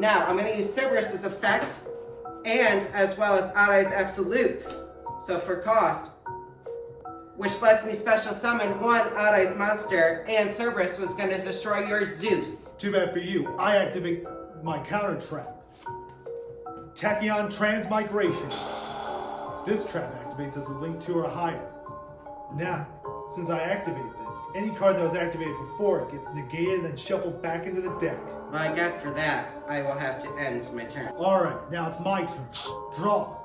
Now, I'm going to use Cerberus's effect, and as well as Adai's absolute. So for cost, which lets me special summon one Adai's monster, and Cerberus was going to destroy your Zeus. Too bad for you. I activate my counter trap. Tachyon Transmigration. This trap activates as a link 2 or higher. Now, since I activated this, any card that was activated before it gets negated and then shuffled back into the deck. Well, I guess for that, I will have to end my turn. Alright, now it's my turn. Draw.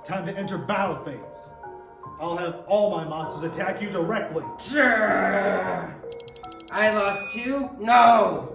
Time to enter battle phase. I'll have all my monsters attack you directly. Sure. I lost 2? No!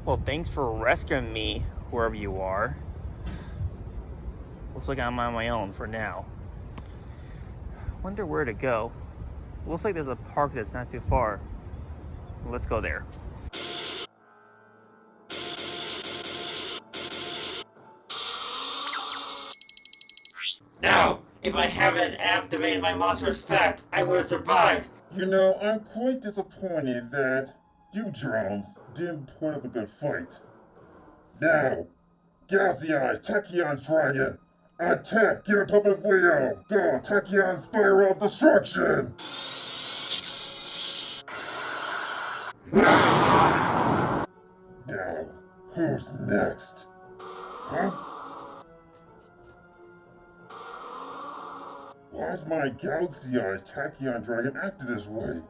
Well, thanks for rescuing me, wherever you are. Looks like I'm on my own for now. Wonder where to go. Looks like there's a park that's not too far. Let's go there. No! If I haven't activated my monster's effect, I would have survived! You know, I'm quite disappointed that you drones didn't put up a good fight. Now, Galaxy-Eyes, Tachyon Dragon, attack! Get a puppet of Leo! Go, Tachyon Spiral of Destruction! Now, who's next? Huh? Why's my Galaxy-Eyes Tachyon Dragon acted this way?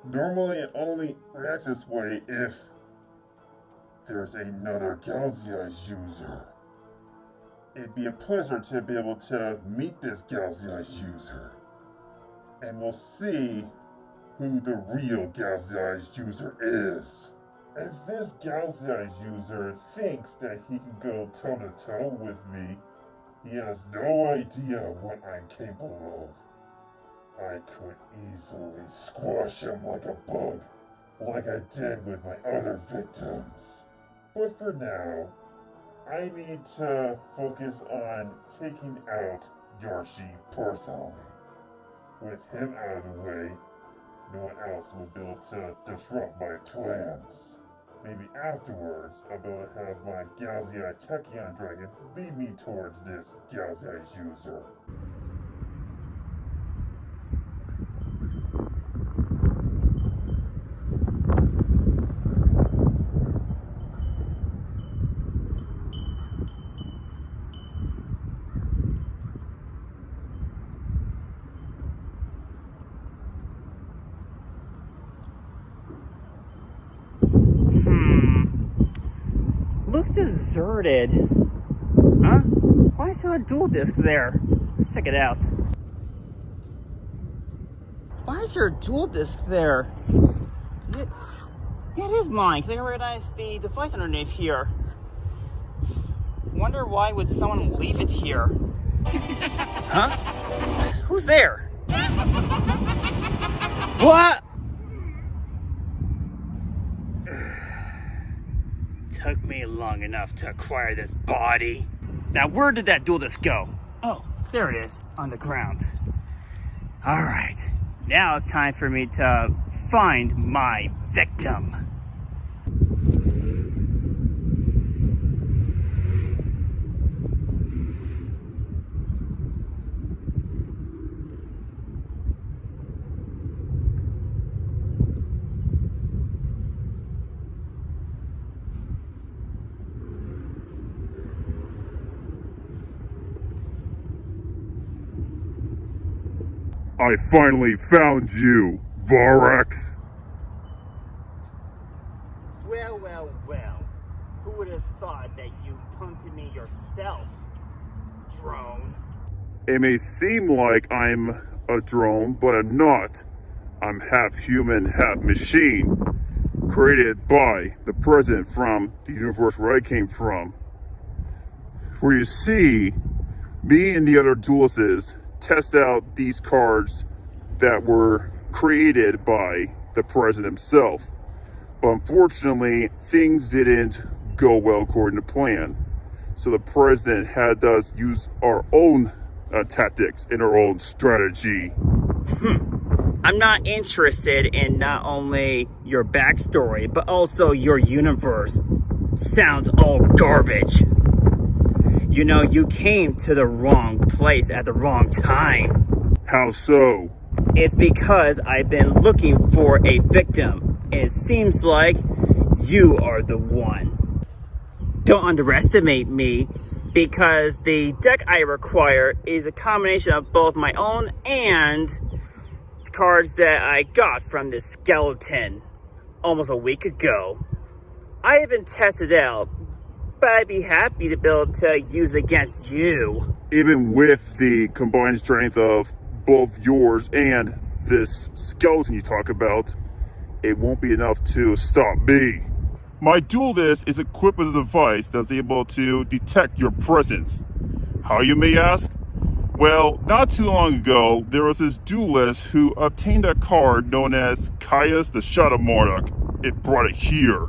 Normally it only reacts this way if there's another Galaxy-Eyes user. It'd be a pleasure to be able to meet this Galaxy-Eyes user. And we'll see who the real Galaxy-Eyes user is. If this Galaxy-Eyes user thinks that he can go toe-to-toe with me, he has no idea what I'm capable of. I could easily squash him like a bug, like I did with my other victims. But for now, I need to focus on taking out Yarshi personally. With him out of the way, no one else will be able to disrupt my plans. Maybe afterwards, I'll be able to have my Galaxy-Eyes Tachyon Dragon lead me towards this Galaxy-Eyes user. Looks deserted. Huh? Why is there a dual disc there? Let's check it out. Why is there a dual disc there? Yeah, it is mine, because I recognize the device underneath here. Wonder why would someone leave it here? Huh? Who's there? What? Took me long enough to acquire this body. Now, where did that dual disc go? Oh, there it is, on the ground. All right, now it's time for me to find my victim. I finally found you, Vorex. Well, well, well. Who would have thought that you punted me yourself, drone? It may seem like I'm a drone, but I'm not. I'm half human, half machine, created by the president from the universe where I came from. Where you see, me and the other duelists test out these cards that were created by the president himself. But unfortunately, things didn't go well according to plan. So the president had us use our own tactics and our own strategy. I'm not interested in not only your backstory, but also your universe. Sounds all garbage. You know, you came to the wrong place at the wrong time. How so? It's because I've been looking for a victim, and it seems like you are the one. Don't underestimate me, because the deck I require is a combination of both my own and cards that I got from this skeleton almost a week ago. I haven't tested it out, but I'd be happy to be able to use it against you. Even with the combined strength of both yours and this skeleton you talk about, it won't be enough to stop me. My duelist is equipped with a device that's able to detect your presence. How, you may ask? Well, not too long ago, there was this duelist who obtained a card known as Caius the Shadow Monarch. It brought it here.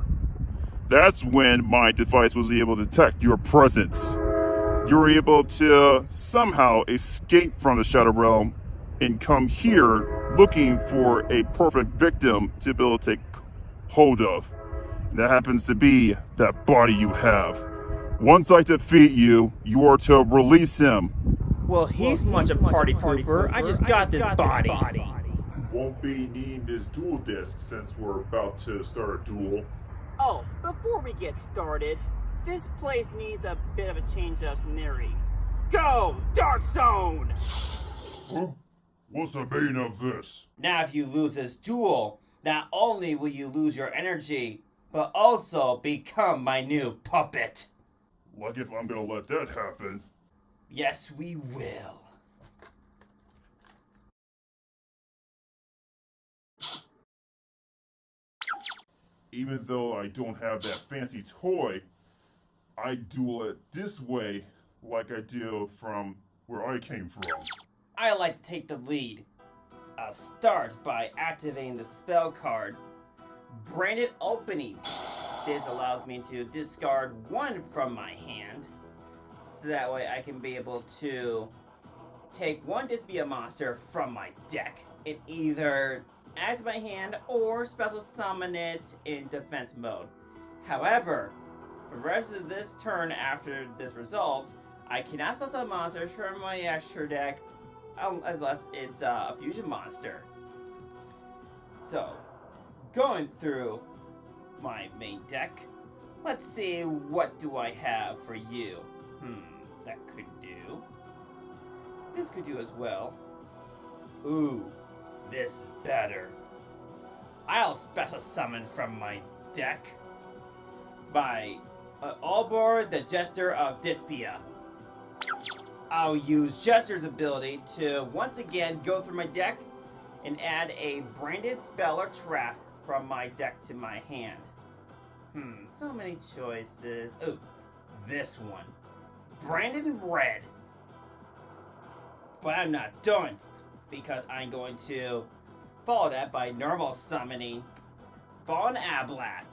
That's when my device was able to detect your presence. You were able to somehow escape from the Shadow Realm and come here looking for a perfect victim to be able to take hold of. That happens to be that body you have. Once I defeat you, you are to release him. Well, he's much a party pooper. I just got this body. Won't be needing this duel disc since we're about to start a duel. Oh, before we get started, this place needs a bit of a change of scenery. Go, Dark Zone! Huh? What's the meaning of this? Now if you lose this duel, not only will you lose your energy, but also become my new puppet. Like if I'm gonna let that happen. Yes, we will. Even though I don't have that fancy toy, I duel it this way like I do from where I came from. I like to take the lead. I'll start by activating the spell card, Branded Openings. This allows me to discard one from my hand, so that way I can be able to take one Dyspia monster from my deck and either add to my hand or special summon it in defense mode. However, for the rest of this turn after this resolves, I cannot special summon monsters from my extra deck unless it's a fusion monster. So, going through my main deck, let's see what do I have for you. That could do. This could do as well. Ooh, this is better. I'll special summon from my deck by Albor, the Jester of Dyspia. I'll use Jester's ability to once again go through my deck and add a branded spell or trap from my deck to my hand. So many choices. Ooh, this one. Branded in red. But I'm not done, because I'm going to follow that by normal summoning Fallen Ablast.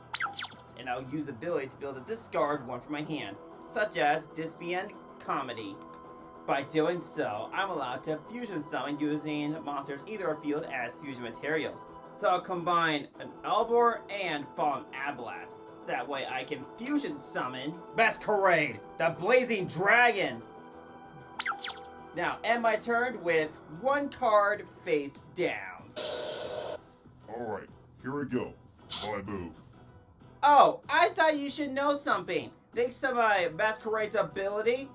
And I'll use the ability to be able to discard one from my hand, such as Dyspian Comedy. By doing so, I'm allowed to fusion summon using monsters either field as fusion materials. So I'll combine an Albor and Fallen Ablast, so that way I can fusion summon Masquerade, the Blazing Dragon. Now, end my turn with one card face down. Alright, here we go. My move. Oh, I thought you should know something. Thanks to my Masquerade's ability,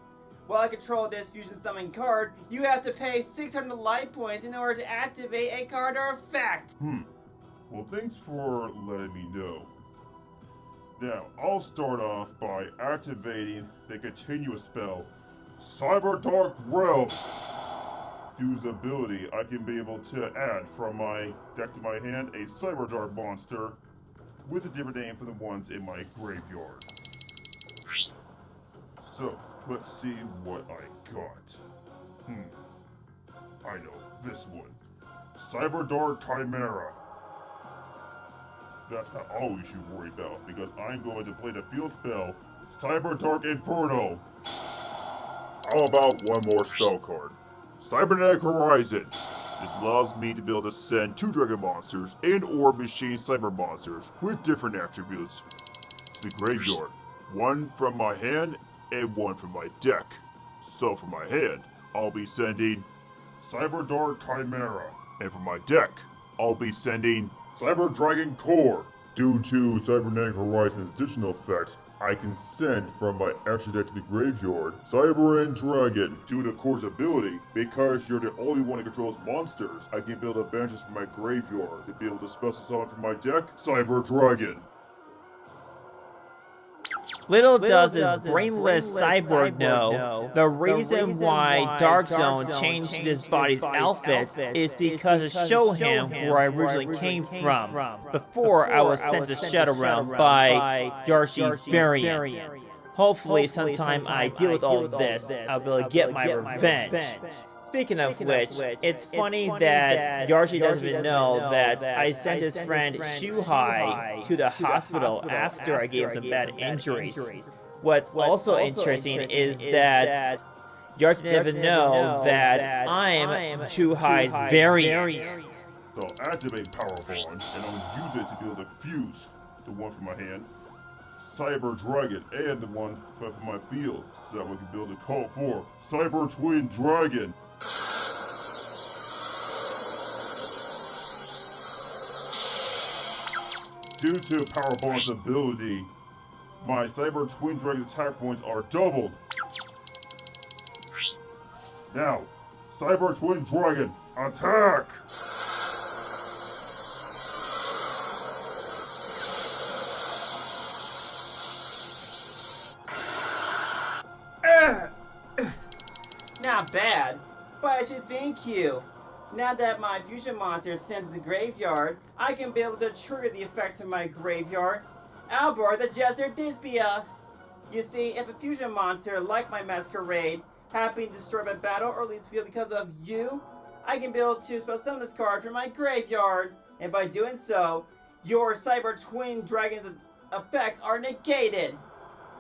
While I control this fusion summon card, you have to pay 600 light points in order to activate a card or effect. Well, thanks for letting me know. Now, I'll start off by activating the continuous spell, Cyber Dark Realm. Through his ability, I can be able to add from my deck to my hand a Cyber Dark monster with a different name from the ones in my graveyard. So, let's see what I got. I know, this one. Cyber Dark Chimera. That's not all you should worry about, because I'm going to play the field spell, Cyber Dark Inferno. How about one more spell card? Cybernetic Horizon. This allows me to be able to send 2 dragon monsters and or machine cyber monsters with different attributes to the graveyard. 1 from my hand and 1 from my deck. So for my hand, I'll be sending Cyber Dark Chimera. And for my deck, I'll be sending Cyber Dragon Core. Due to Cybernetic Horizon's additional effects, I can send from my extra deck to the graveyard Cyber and Dragon. Due to Core's ability, because you're the only one that controls monsters, I can build a banishes from my graveyard to be able to special summon from my deck Cyber Dragon. Little does this brainless cyborg know, the reason why Dark Zone changed this body's outfit is because to show him where I originally came from, before I was sent to Shadow Realm by Yarshi's variant. Hopefully sometime I deal with all this, I'll be able to get my revenge. Speaking of which, it's funny that Yarshi doesn't even know that I sent his friend Shuhai to the hospital after I gave him some bad injuries. What's also interesting is that Yarshi doesn't even know that I'm Shuhai's variant. So I'll activate Power Bond, and I'll use it to be able to fuse the one from my hand, Cyber Dragon, and the one from my field, so that we can build a call for Cyber Twin Dragon. Due to Power Bond's ability, my Cyber Twin Dragon attack points are doubled. Now, Cyber Twin Dragon, attack! Not bad, but I should thank you. Now that my fusion monster is sent to the graveyard, I can be able to trigger the effect of my graveyard. Albor the Jester Dyspia. You see, if a fusion monster like my Masquerade have been destroyed by battle or leaves field because of you, I can be able to spell summon this card from my graveyard, and by doing so, your Cyber Twin Dragon's effects are negated.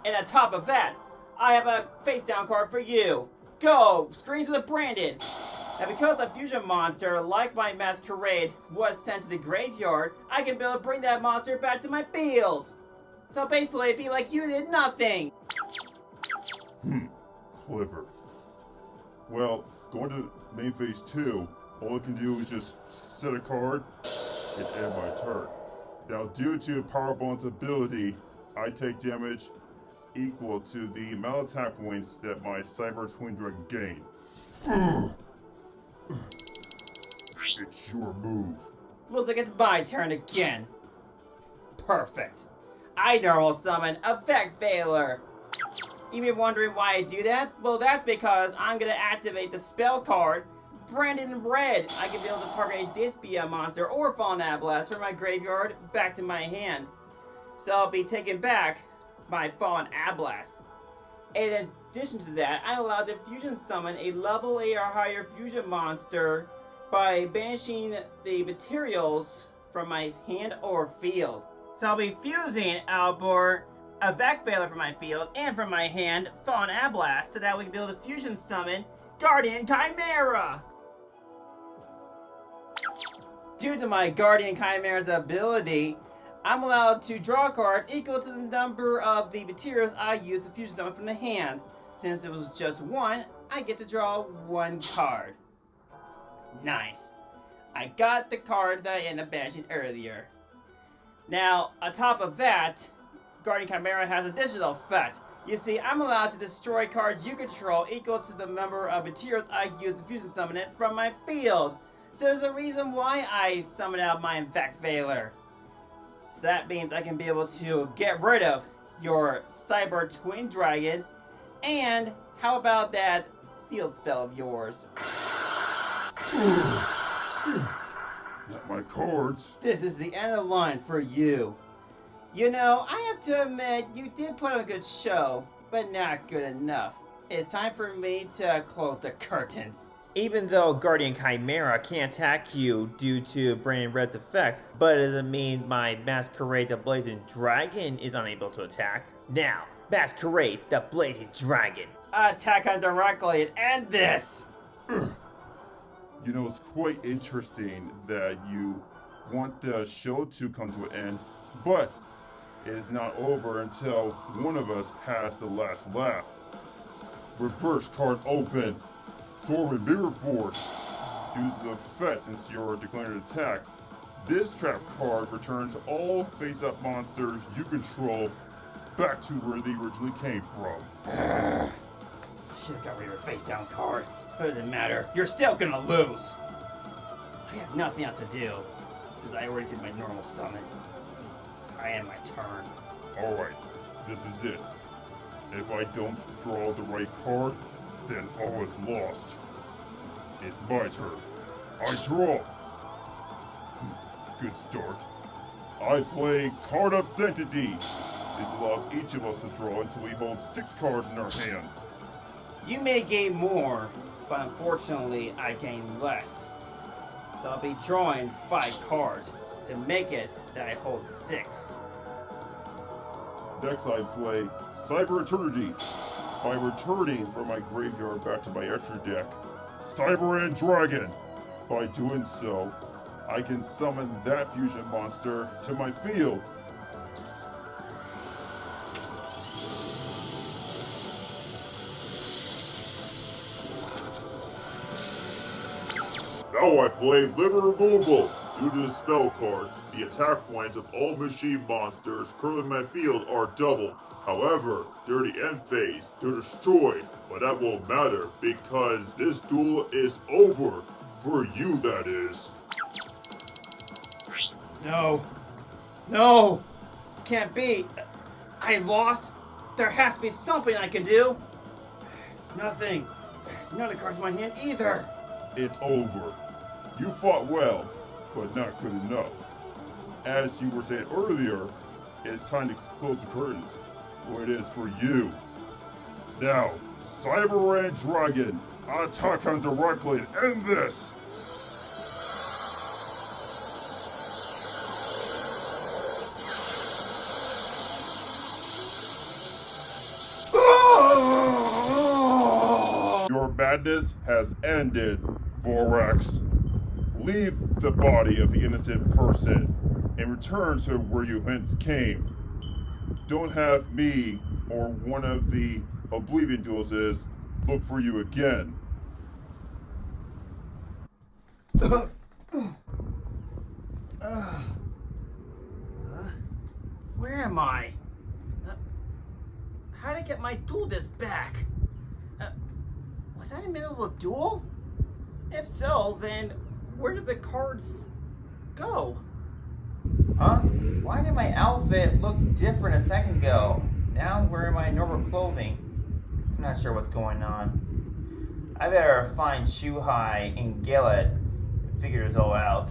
And on top of that, I have a face down card for you. Go! Screens of the Brandon! Now because a fusion monster like my Masquerade was sent to the graveyard, I can be able to bring that monster back to my field. So basically it'd be like you did nothing. Clever. Well, going to main phase 2, all I can do is just set a card and end my turn. Now due to Power Bond's ability, I take damage equal to the amount of attack points that my Cyber Twin Dragon gained. It's your move. Looks like it's my turn again. Perfect. I normal summon Effect Failure. You may be wondering why I do that? Well, that's because I'm gonna activate the spell card Brandon in Red. I can be able to target a Dyspia monster or Fallen Ablast from my graveyard back to my hand. So I'll be taking back my Fallen Ablast. In addition to that, I'm allowed to fusion summon a level 8 or higher fusion monster by banishing the materials from my hand or field. So I'll be fusing Albor, Effect Failure from my field, and from my hand, Fallen Ablast, so that we can be able to fusion summon Guardian Chimera! Due to my Guardian Chimera's ability, I'm allowed to draw cards equal to the number of the materials I use to fusion summon from the hand. Since it was just one, I get to draw one card. Nice. I got the card that I ended up banishing earlier. Now, on top of that, Guardian Chimera has additional effect. You see, I'm allowed to destroy cards you control equal to the number of materials I use to fusion summon it from my field. So there's a reason why I summon out my Infect Veiler. So that means I can be able to get rid of your Cyber Twin Dragon, and how about that field spell of yours? Not my cards. This is the end of the line for you. You know, I have to admit, you did put on a good show, but not good enough. It's time for me to close the curtains. Even though Guardian Chimera can't attack you due to Brandon Red's effect, but it doesn't mean my Masquerade the Blazing Dragon is unable to attack. Now, Masquerade the Blazing Dragon. Attack on directly and end this! You know, it's quite interesting that you want the show to come to an end, but it is not over until one of us has the last laugh. Reverse card open. Storm and Mirror Force. Use the effect since you're declaring an attack. This trap card returns all face-up monsters you control back to where they originally came from. Should've got rid of your face-down card. It doesn't matter. You're still gonna lose. I have nothing else to do, since I already did my normal summon. I am my turn. Alright, this is it. If I don't draw the right card, then all is lost. It's my turn. I draw. Good start. I play Card of Sanctity. This allows each of us to draw until we hold 6 cards in our hands. You may gain more, but unfortunately I gain less. So I'll be drawing 5 cards to make it that I hold 6. Next I play Cyber Eternity. By returning from my graveyard back to my extra deck, Cyber Dragon. By doing so, I can summon that fusion monster to my field. Now I play Liver Removal. Due to the spell card, the attack points of all machine monsters currently in my field are doubled. However, during the end phase, they're destroyed, but that won't matter because this duel is over. For you, that is. No. No! This can't be. I lost? There has to be something I can do. Nothing. None of the cards in my hand either. It's over. You fought well, but not good enough. As you were saying earlier, it's time to close the curtains. Well, it is for you. Now, Cyber Dragon, attack on directly and end this! Your madness has ended, Vorex. Leave the body of the innocent person and return to where you hence came. Don't have me or one of the Oblivion duelists look for you again. Where am I? How did I get my duel disc back? Was I in the middle of a duel? If so, then where did the cards go? Huh? Why did my outfit look different a second ago? Now I'm wearing my normal clothing. I'm not sure what's going on. I better find Shuhai and Gillet and figure this all out.